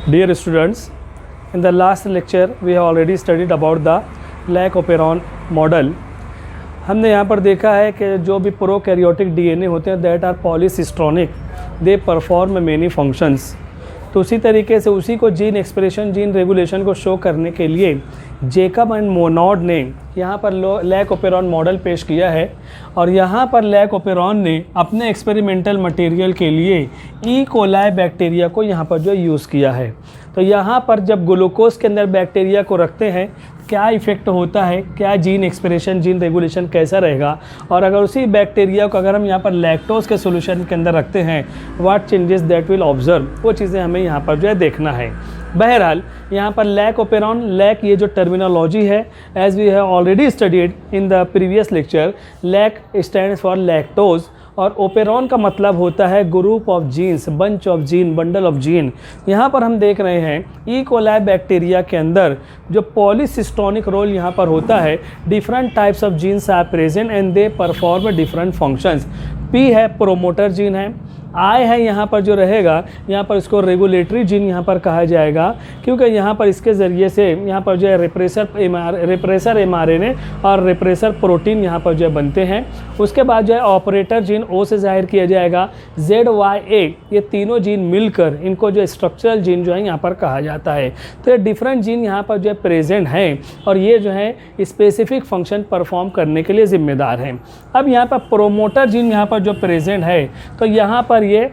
Dear students, in the last lecture we have already studied about the Lac-Operon model. हमने यहाँ पर देखा है कि जो भी प्रोकैरियोटिक डीएनए होते हैं that are polycistronic, they perform many functions. तो उसी तरीके से उसी को जीन एक्सप्रेशन, जीन रेगुलेशन को शो करने के लिए जेकब एंड मोनोड ने यहाँ पर लैक-ओपेरॉन मॉडल पेश किया है. और यहाँ पर लैक-ओपेरॉन ने अपने एक्सपेरिमेंटल मटेरियल के लिए ई कोलाई बैक्टीरिया को यहाँ पर जो यूज़ किया है. तो यहाँ पर जब ग्लूकोज के अंदर बैक्टीरिया को रखते हैं क्या इफ़ेक्ट होता है, क्या जीन एक्सप्रेशन, जीन रेगुलेशन कैसा रहेगा. और अगर उसी बैक्टीरिया को अगर हम यहाँ पर लैक्टोज के सॉल्यूशन के अंदर रखते हैं, what changes that will observe, वो चीज़ें हमें यहाँ पर जो है देखना है. बहरहाल यहाँ पर लैक-ओपेरॉन, लैक ये जो टर्मिनोलॉजी है, as we have already studied in the previous lecture, lac stands for lactose और ओपेरॉन का मतलब होता है group of genes, bunch of gene, bundle of gene. यहाँ पर हम देख रहे हैं ई कोलाई बैक्टीरिया के अंदर जो पॉलीसिस्टोनिक रोल यहाँ पर होता है, different types of genes are present and they perform different functions. P है प्रोमोटर जीन है, आई है यहाँ पर जो रहेगा, यहाँ पर इसको रेगुलेटरी जीन यहाँ पर कहा जाएगा, क्योंकि यहाँ पर इसके ज़रिए से यहाँ पर जो है रिप्रेसर एमआरएनए और रिप्रेसर प्रोटीन यहाँ पर जो है बनते हैं. उसके बाद जो है ऑपरेटर जीन ओ से जाहिर किया जाएगा, ZYA, ये तीनों जीन मिलकर इनको जो स्ट्रक्चरल जीन जो है यहाँ पर कहा जाता है. तो ये डिफरेंट जीन यहाँ पर जो है प्रेजेंट हैं और ये जो है स्पेसिफिक फंक्शन परफॉर्म करने के लिए ज़िम्मेदार हैं. अब यहाँ पर प्रोमोटर जीन यहाँ पर जो प्रेजेंट है, तो यहाँ पर ये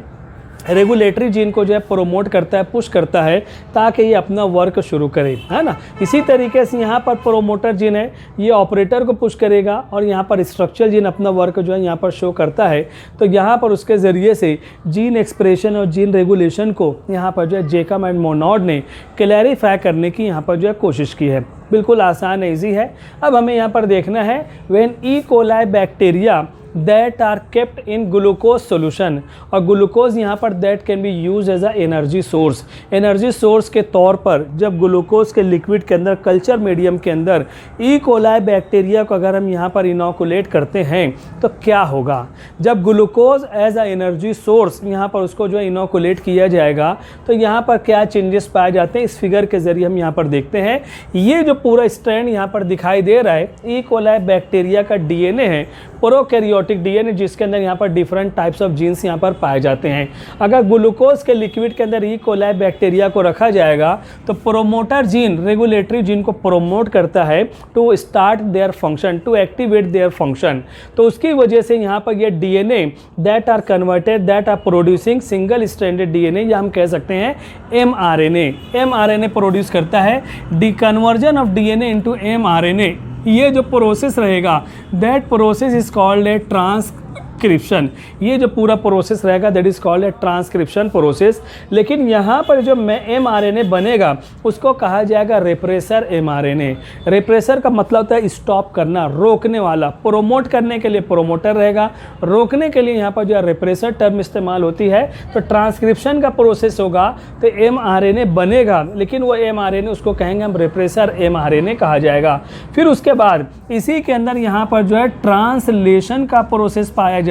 रेगुलेटरी जीन को जो है प्रोमोट करता है, पुश करता है ताकि ये अपना वर्क शुरू करे, है ना. इसी तरीके से यहाँ पर प्रोमोटर जीन है, ये ऑपरेटर को पुश करेगा और यहाँ पर स्ट्रक्चरल जीन अपना वर्क जो है यहाँ पर शो करता है. तो यहाँ पर उसके ज़रिए से जीन एक्सप्रेशन और जीन रेगुलेशन को यहाँ पर जो है जेकब एंड मोनोड ने क्लैरिफाई करने की यहाँ पर जो है कोशिश की है. बिल्कुल आसान है, ईजी है. अब हमें यहाँ पर देखना है when E coli bacteria that are kept in glucose solution, और ग्लूकोज यहाँ पर that can be used as a energy source. Energy source के तौर पर जब ग्लूकोज के लिक्विड के अंदर, कल्चर मीडियम के अंदर ई कोलाई बैक्टीरिया को अगर हम यहाँ पर इनोकुलेट करते हैं तो क्या होगा. जब glucose as a energy source यहाँ पर उसको जो है इनोकुलेट किया जाएगा तो यहाँ पर क्या चेंजेस पाए जाते हैं, इस फिगर के ज़रिए हम यहाँ पर देखते हैं. ये जो पूरा स्ट्रैंड यहाँ पर दिखाई दे रहा है ई कोलाई बैक्टीरिया का डीएनए है, प्रोकैरियोटिक डीएनए, जिसके अंदर यहाँ पर डिफरेंट टाइप्स ऑफ जीन्स यहाँ पर पाए जाते हैं. अगर ग्लूकोज के लिक्विड के अंदर ई कोलाई बैक्टीरिया को रखा जाएगा तो प्रोमोटर जीन रेगुलेटरी जीन को प्रोमोट करता है to start their function, to activate their function. तो उसकी वजह से यहाँ पर ये DNA that are converted, that are producing single stranded DNA, या हम कह सकते हैं एमआरएनए. एमआरएनए प्रोड्यूस करता है. D conversion of DNA into mRNA, ये जो प्रोसेस रहेगा that process is called A transcription. ये जो पूरा प्रोसेस रहेगा that is called A transcription process. लेकिन यहाँ पर जो एमआरएनए बनेगा उसको कहा जाएगा रिप्रेसर एमआरएनए. रिप्रेसर का मतलब होता है स्टॉप करना, रोकने वाला. प्रोमोट करने के लिए प्रोमोटर रहेगा, रोकने के लिए यहाँ पर जो है रिप्रेसर टर्म इस्तेमाल होती है. तो ट्रांसक्रिप्शन का प्रोसेस होगा तो एमआरएनए बनेगा, लेकिन वो एमआरएनए उसको कहेंगे हम रिप्रेसर एमआरएनए कहा जाएगा. फिर उसके बाद इसी के अंदर यहाँ पर जो है ट्रांसलेशन का प्रोसेस पाया जाएगा.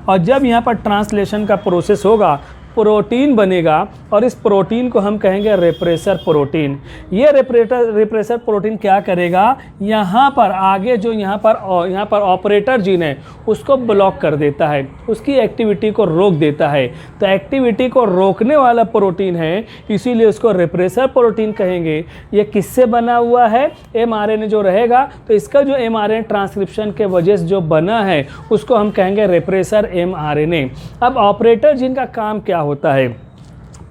और जब यहाँ पर ट्रांसलेशन का प्रोसेस होगा प्रोटीन बनेगा और इस प्रोटीन को हम कहेंगे रिप्रेसर प्रोटीन. ये रिप्रेसर प्रोटीन क्या करेगा, यहाँ पर आगे जो यहाँ पर ऑपरेटर जीन है उसको ब्लॉक कर देता है, उसकी एक्टिविटी को रोक देता है. तो एक्टिविटी को रोकने वाला प्रोटीन है, इसीलिए उसको रिप्रेसर प्रोटीन कहेंगे. ये किससे बना हुआ है, एमआरएनए जो रहेगा, तो इसका जो एमआरएनए ट्रांसक्रिप्शन के वजह से जो बना है उसको हम कहेंगे रिप्रेसर एमआरएनए. अब ऑपरेटर जीन का काम क्या होता है,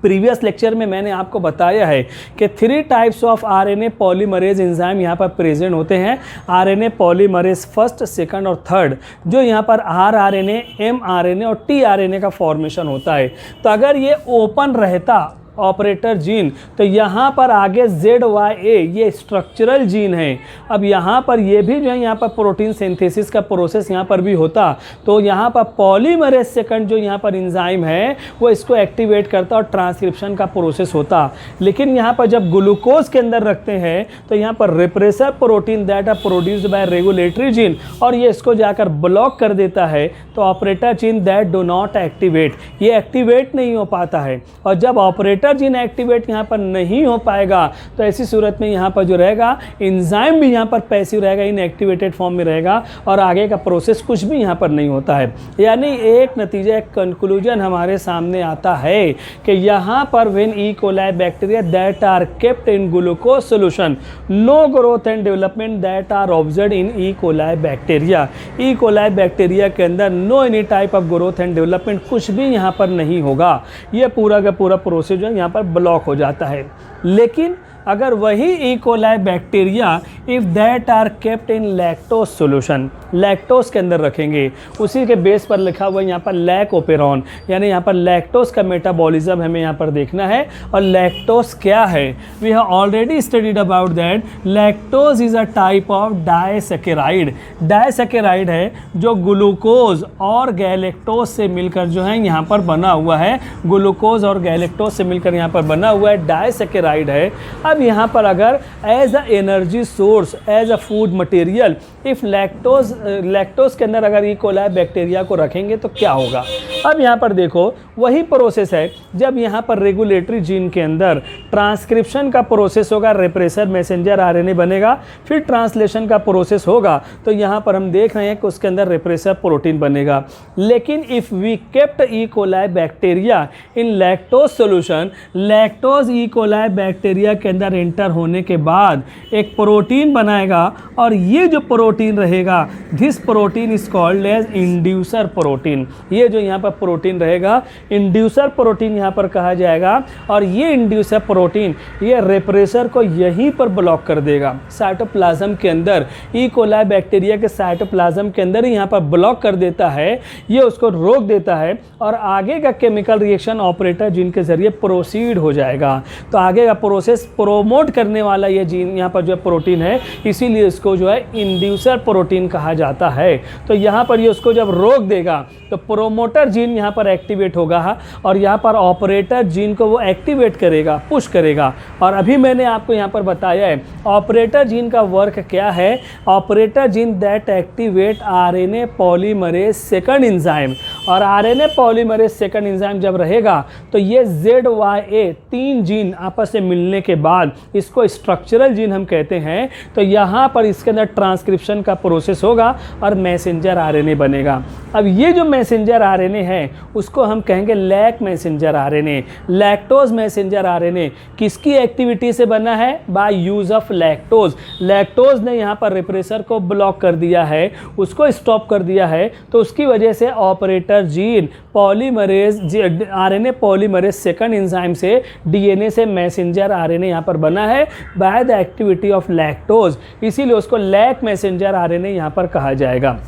प्रीवियस लेक्चर में मैंने आपको बताया है कि 3 types of RNA polymerase enzyme यहाँ पर प्रेजेंट होते हैं. आरएनए पॉलीमरेज फर्स्ट, सेकंड और थर्ड, जो यहाँ पर आरआरएनए, एमआरएनए और टीआरएनए का फॉर्मेशन होता है. तो अगर ये ओपन रहता ऑपरेटर जीन तो यहाँ पर आगे ZYA ये स्ट्रक्चरल जीन है. अब यहाँ पर ये भी जो है यहाँ पर प्रोटीन सिंथेसिस का प्रोसेस यहाँ पर भी होता, तो यहाँ पर पॉलीमरेज सेकंड जो यहाँ पर एंजाइम है वो इसको एक्टिवेट करता और ट्रांसक्रिप्शन का प्रोसेस होता. लेकिन यहाँ पर जब ग्लूकोज के अंदर रखते हैं तो यहाँ पर repressor protein that are produced by regulatory gene और ये इसको जाकर ब्लॉक कर देता है. तो operator gene that do not activate, ये एक्टिवेट नहीं हो पाता है. और जब ऑपरेटर प्रोमोटर जीन एक्टिवेट यहाँ पर नहीं हो पाएगा, तो ऐसी सूरत में यहाँ पर जो रहेगा एंजाइम भी यहाँ पर पैसिव रहेगा, इनएक्टिवेटेड फॉर्म में रहेगा और आगे का प्रोसेस कुछ भी यहाँ पर नहीं होता है। यानी एक नतीजा, एक कंक्लूजन हमारे सामने आता है कि यहाँ पर when E coli bacteria that are kept in glucose solution, no growth and development that are observed in E coli bacteria. E coli bacteria के अंदर no any type of growth and development, कुछ भी यहाँ पर नहीं होगा। ये पूरा का पूरा प्रोसेस जो है यहाँ पर ब्लॉक हो जाता है। लेकिन अगर वही E coli bacteria if that are kept in lactose solution, lactose के अंदर रखेंगे, उसी के बेस पर लिखा हुआ यहाँ पर लैक ओपेरॉन, यानी यहाँ पर लैक्टोज का मेटाबॉलिज्म हमें यहाँ पर देखना है। और लैक्टोज क्या है? We have already studied about that lactose is a type of disaccharide. Disaccharide है जो ग्लूकोज और गैलेक्टोज से मिलकर जो है यहाँ पर बना हुआ है, ग्लूकोज और गैलेक्टोज से मिलकर यहाँ पर बना हुआ है, डायसैकेराइड है। अब यहाँ पर अगर as a energy source, as a food material, if lactose के अंदर अगर ई कोलाई बैक्टीरिया को रखेंगे तो क्या होगा? अब यहाँ पर देखो वही प्रोसेस है, जब यहाँ पर रेगुलेटरी जीन के अंदर ट्रांसक्रिप्शन का प्रोसेस होगा, रेप्रेसर मैसेंजर आरएनए बनेगा, फिर ट्रांसलेशन का प्रोसेस होगा, तो यहाँ पर हम देख रहे हैं कि उसके अंदर रेप्रेसर प्रोटीन बनेगा। लेकिन if we kept E coli bacteria in lactose solution, lactose E coli bacteria के अंदर एंटर होने के बाद एक प्रोटीन बनाएगा और ये जो प्रोटीन रहेगा, this protein is called as inducer protein. ये जो यहाँ पर प्रोटीन रहेगा इंड्यूसर प्रोटीन यहाँ पर कहा जाएगा। और ये इंड्यूसर प्रोटीन ये रेप्रेसर को यहीं पर ब्लॉक कर देगा, साइटोप्लाज्म के अंदर, ई कोलाई बैक्टीरिया के साइटोप्लाज्म के अंदर ही यहाँ पर ब्लॉक कर देता है, ये उसको रोक देता है और आगे का केमिकल रिएक्शन ऑपरेटर जीन के जरिए प्रोसीड हो जाएगा। तो आगे का प्रोसेस प्रोमोट करने वाला ये जीन यहाँ पर जो है प्रोटीन है, इसीलिए इसको जो है इंड्यूसर प्रोटीन कहा जाता है। तो यहाँ पर ये उसको जब रोक देगा तो प्रोमोटर जीन यहाँ पर एक्टिवेट होगा और यहाँ पर ऑपरेटर जीन को वो एक्टिवेट करेगा, पुश करेगा। और अभी मैंने आपको यहाँ पर बताया है ऑपरेटर जीन का वर्क क्या है। Operator gene that activate RNA polymerase second enzyme, और आरएनए पॉलीमरेज सेकंड एंजाइम जब रहेगा तो ये ZYA 3 जीन आपस में मिलने के बाद इसको स्ट्रक्चरल जीन हम कहते हैं। तो यहाँ पर इसके अंदर ट्रांसक्रिप्शन का प्रोसेस होगा और मैसेंजर आरएनए बनेगा। अब ये जो मैसेंजर आरएनए है उसको हम कहेंगे lac messenger RNA, lactose messenger RNA. किसकी एक्टिविटी से बना है? By use of lactose. Lactose ने यहाँ पर रेप्रेसर को ब्लॉक कर दिया है, उसको स्टॉप कर दिया है, तो उसकी वजह से operator gene polymerase RNA polymerase second enzyme से डीएनए से मैसेंजर आरएनए यहाँ पर बना है by the activity of lactose, इसीलिए उसको लैक मैसेंजर आरएनए यहाँ पर कहा जाएगा।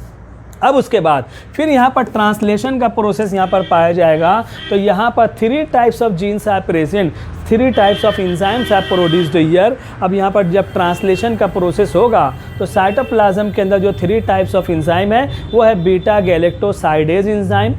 अब उसके बाद फिर यहाँ पर ट्रांसलेशन का प्रोसेस यहाँ पर पाया जाएगा। तो यहाँ पर 3 types of genes are present, 3 types of enzymes are produced here. अब यहाँ पर जब ट्रांसलेशन का प्रोसेस होगा तो साइटोप्लाज्म के अंदर जो 3 टाइप्स ऑफ एंजाइम है वो है beta galactosidase enzyme,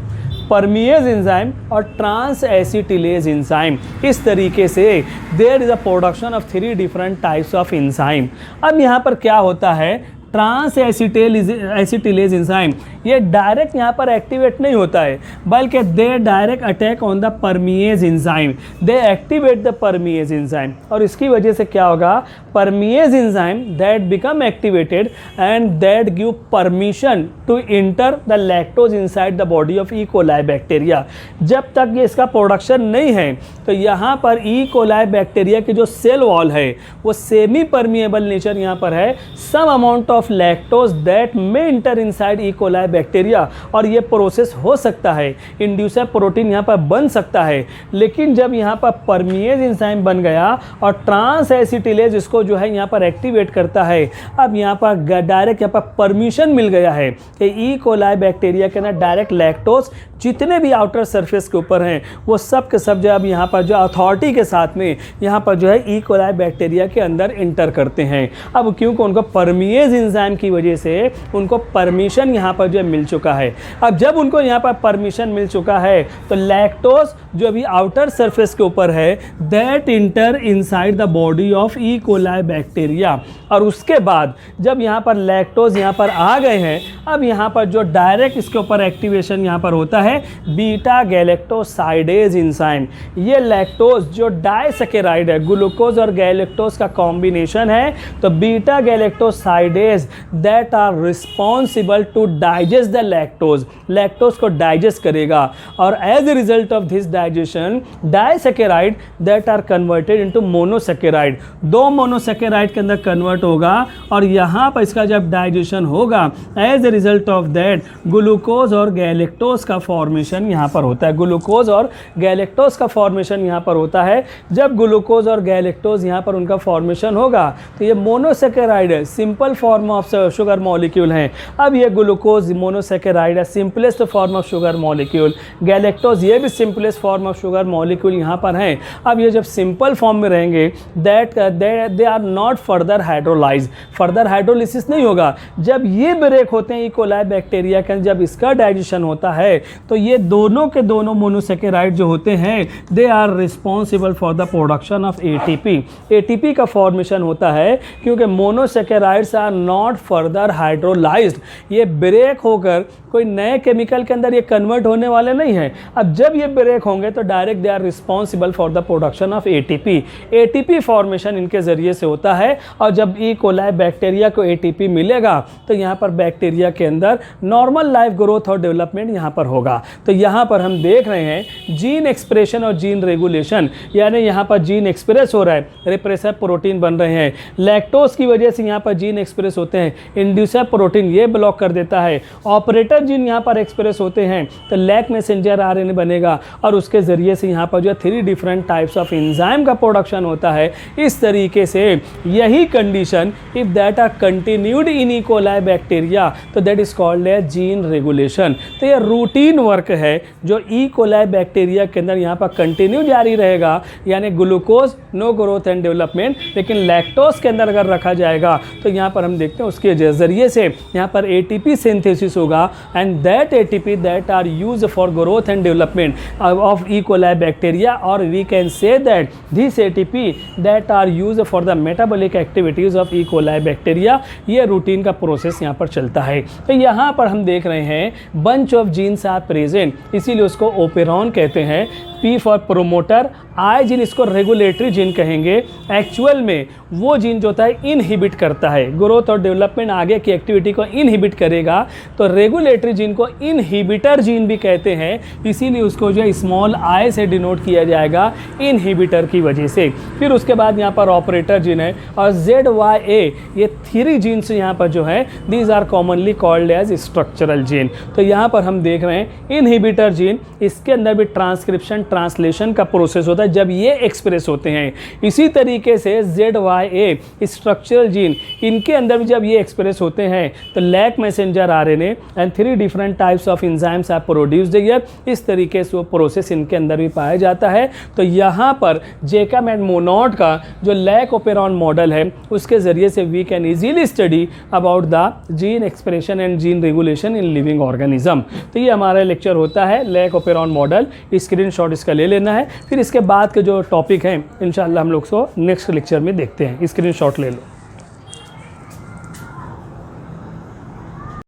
permease enzyme और ट्रांस एसिटिलेज एंजाइम। इस तरीके से there is a production of 3 different types of enzyme. अब यहाँ पर क्या होता है, ट्रांस एसिटिलेज एंजाइम ये डायरेक्ट यहाँ पर एक्टिवेट नहीं होता है, बल्कि they direct attack on the permease enzyme, they activate the permease enzyme. और इसकी वजह से क्या होगा, permease enzyme that become activated and that give permission to enter the lactose inside the body of E coli bacteria. जब तक ये इसका प्रोडक्शन नहीं है तो यहाँ पर ई कोलाई बैक्टीरिया की जो सेल वॉल है वो सेमी परमिएबल नेचर यहाँ पर है। Some amount of lactose that may enter inside E coli bacteria, और ये प्रोसेस हो सकता है, इंड्यूसर प्रोटीन यहाँ पर बन सकता है। लेकिन जब यहाँ पर परमिएज एंजाइम बन गया और ट्रांस एसिटिलेज इसको जो है यहाँ पर एक्टिवेट करता है, अब यहाँ पर डायरेक्ट यहाँ पर परमिशन मिल गया है कि ई कोलाई बैक्टीरिया के अंदर डायरेक्ट लैक्टोज जितने भी आउटर सरफेस के ऊपर हैं वो सब के सब जो अब यहाँ पर जो अथॉरिटी के साथ में यहाँ पर जो है ई कोलाई बैक्टीरिया के अंदर इंटर करते हैं। अब क्योंकि उनको परमिएज एंजाइम की वजह से उनको परमिशन यहाँ पर जो है मिल चुका है। अब जब उनको यहाँ पर परमिशन मिल चुका है तो लैक्टोज जो अभी आउटर सरफेस के ऊपर है that inter inside the body of E coli bacteria, और उसके बाद जब यहाँ पर लैक्टोज यहाँ पर आ गए हैं, अब यहाँ पर जो डायरेक्ट इसके ऊपर एक्टिवेशन यहाँ पर होता है बीटा गैलेक्टोसाइडेज इंजाइम। ये लैक्टोज जो डाइसैकेराइड है, ग्लूकोज और गैलेक्टोज का कॉम्बिनेशन है, तो beta galactosidase that are responsible to digest the lactose, lactose को डाइजेस्ट करेगा, और as a result of this digestion disaccharide that are converted into monosaccharide, दो मोनोसैकेराइड के अंदर कन्वर्ट होगा, और यहाँ पर इसका जब डाइजेशन होगा as a result of that glucose और गैलेक्टोज का फॉर्मेशन यहाँ पर होता है। ग्लूकोज और गैलेक्टोज का फॉर्मेशन यहाँ पर होता है। जब ग्लूकोज और गैलेक्टोज यहाँ पर उनका फॉर्मेशन होगा तो ये मोनोसैकेराइड है, simple form of sugar molecule है। अब ये ग्लूकोज मोनोसैकेराइड है, simplest form of sugar molecule, galactose ये भी simplest form of sugar molecule यहाँ पर हैं। अब ये जब सिंपल फॉर्म में रहेंगे that they are not further hydrolyse, further hydrolysis नहीं होगा। जब ये ब्रेक होते हैं ई कोलाई बैक्टीरिया के, जब इसका डाइजेशन होता है तो ये दोनों के दोनों मोनोसैकेराइड जो होते हैं they are responsible for the production of ATP. ATP का फॉर्मेशन होता है क्योंकि monosaccharides are not further hydrolysed, ये ब्रेक होकर कोई नए केमिकल के अंदर ये कन्वर्ट होने वाले नहीं हैं। अब जब ये ब्रेक होंगे तो direct they are responsible for the production of ATP. ATP formation इनके ज़रिए से होता है, और जब ई कोलाई बैक्टीरिया को एटीपी मिलेगा तो यहाँ पर बैक्टीरिया के अंदर नॉर्मल लाइफ ग्रोथ और डेवलपमेंट यहाँ पर होगा। तो यहाँ पर हम देख रहे हैं जीन एक्सप्रेशन और जीन रेगुलेशन, यानी यहाँ पर जीन एक्सप्रेस हो रहा है, रिप्रेसर प्रोटीन बन रहे हैं, लैक्टोज की वजह से यहाँ पर जीन एक्सप्रेस होते हैं, इंड्यूसर प्रोटीन ये ब्लॉक कर देता है, ऑपरेटर जीन यहाँ पर एक्सप्रेस होते हैं तो लैक मैसेंजर आरएनए बनेगा, और उसके ज़रिए से यहाँ पर जो 3 डिफरेंट टाइप्स ऑफ एंजाइम का प्रोडक्शन होता है। इस तरीके से यही condition if that are continued in E coli bacteria तो that is called a gene regulation. तो ये रूटीन वर्क है जो ई कोलाई बैक्टीरिया के अंदर यहाँ पर कंटिन्यू जारी रहेगा, यानी glucose no growth and development, लेकिन लैक्टोज के अंदर अगर रखा जाएगा तो यहाँ पर हम देखते हैं उसके ज़रिए से यहाँ पर एटीपी सिंथेसिस होगा, and that ATP that are use for growth and development of E coli bacteria, और we can say that this ATP that are use for the metabolic activities of E coli bacteria. ये routine का process यहाँ पर चलता है। तो यहाँ पर हम देख रहे हैं bunch of genes are present, इसीलिए उसको ओपेरॉन कहते हैं। P for promoter, I gene इसको रेगुलेटरी जीन कहेंगे। एक्चुअल में वो जीन जो होता है इनहिबिट करता है ग्रोथ और डेवलपमेंट, आगे की एक्टिविटी को इनहिबिट करेगा, तो रेगुलेटरी जीन को इनहिबिटर जीन भी कहते हैं, इसीलिए उसको जो है स्मॉल आई से डिनोट किया जाएगा इनहिबिटर की वजह से। फिर उसके बाद यहाँ पर ऑपरेटर जीन है, और ZYA ये 3 जीन्स यहाँ पर जो है these are commonly called as structural gene. तो यहाँ पर हम देख रहे हैं इनहिबिटर जीन, इसके अंदर भी ट्रांसक्रिप्शन ट्रांसलेशन का प्रोसेस होता है जब ये एक्सप्रेस होते हैं। इसी तरीके से ZYA स्ट्रक्चरल जीन, इनके अंदर भी जब ये एक्सप्रेस होते हैं तो lac messenger RNA and 3 different types of enzymes are produced here. इस तरीके से वो प्रोसेस इनके अंदर भी पाया जाता है। तो यहाँ पर जेकब एंड मोनोड का जो लैक ओपेरॉन मॉडल है उसके ज़रिए से we can easily study about the gene expression and gene regulation in living organism. तो ये हमारा लेक्चर होता है लैक ओपेरॉन मॉडल, स्क्रीनशॉट इसका ले लेना है। फिर इसके बाद के जो टॉपिक हैं इंशाल्लाह हम लोग को नेक्स्ट लेक्चर में देखते हैं, स्क्रीनशॉट ले लो।